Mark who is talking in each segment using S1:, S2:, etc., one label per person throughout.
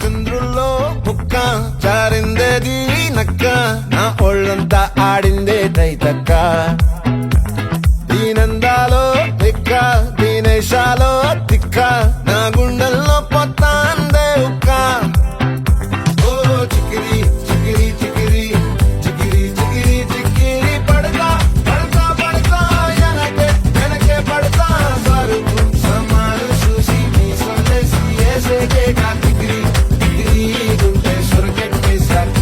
S1: చంద్రుల్లో బుక్క జారిందేది నక్క నా ఒళ్ళంతా ఆడిందే తైతక్క దీనందాలో తిక్క దీనేశాలో తిక్క నా గుండెల్లో పొత్తాందే ఉక్క ఓ చికిరి చికిరి చికిరి చికిరి చికిరి చికిరి పడతా పడతా పడతా ఎనకే ఎనకే పడతా సరుకు సమారు చూసి నీ సొల్లేసి ఏసేకే కా చికిరి చికిరి గుంటే సొరకెట్టేశాక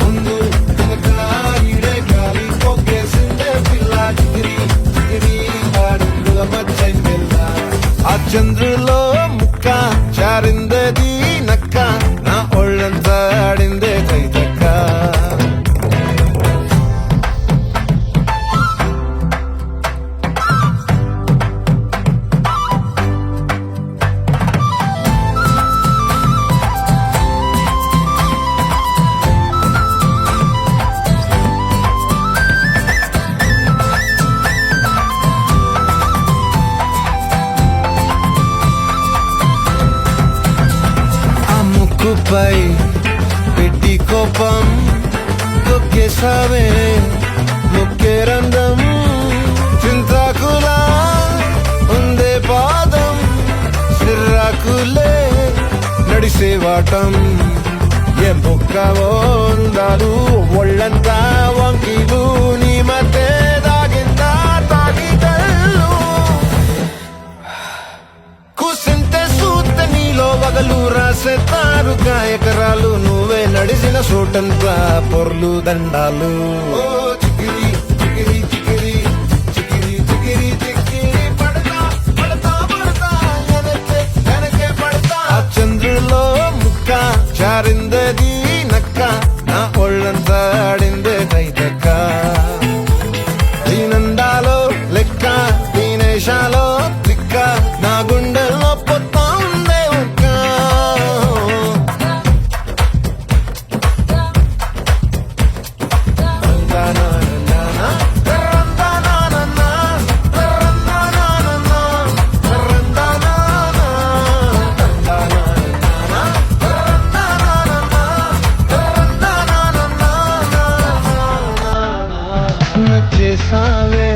S1: ముందు వెనక ఈడే గాలి పొగ్గేసిందే పిల్ల చికిరి చికిరి ఆడుగుల మచ్చై పిల్ల ఆ చంద్రులో ముక్క చారిందేది నక్క నా ఒళ్ళంతా ఆడిందే తైతక్క ముక్కుపై పెట్టి కోపం తొక్కేసావే ముక్కే రంధ్రం చింతాకులా ఉందే పాదం సిర్రాకులే నడిసేవాటం ఏ బొక్కవో ఉండాలు ఒళ్ళంతా వంకీలు నీ మధ్య దాగిందా తాగిదళ్ళు కూసింతే సూత నీలో వగలు రాసేతారు గాయకరాలు నువ్వే నడిసిన చోటంతా పొర్లు దండాలు ఓ చికిరి చికిరి చికిరి చికిరి చికిరి చికిరి పడతా పడతా పడతా ఎనకే ఎనకే పడతా ఆ చంద్రులో ముక్క చారిందది నక్క నా ఒళ్ళంతా ఆడిందే తైతక్క దీనందాలో లెక్క దీనేశాలో తిక్క నా గుండెల్లో పొత్తా ఉందే ఉక్క నచ్చేసావే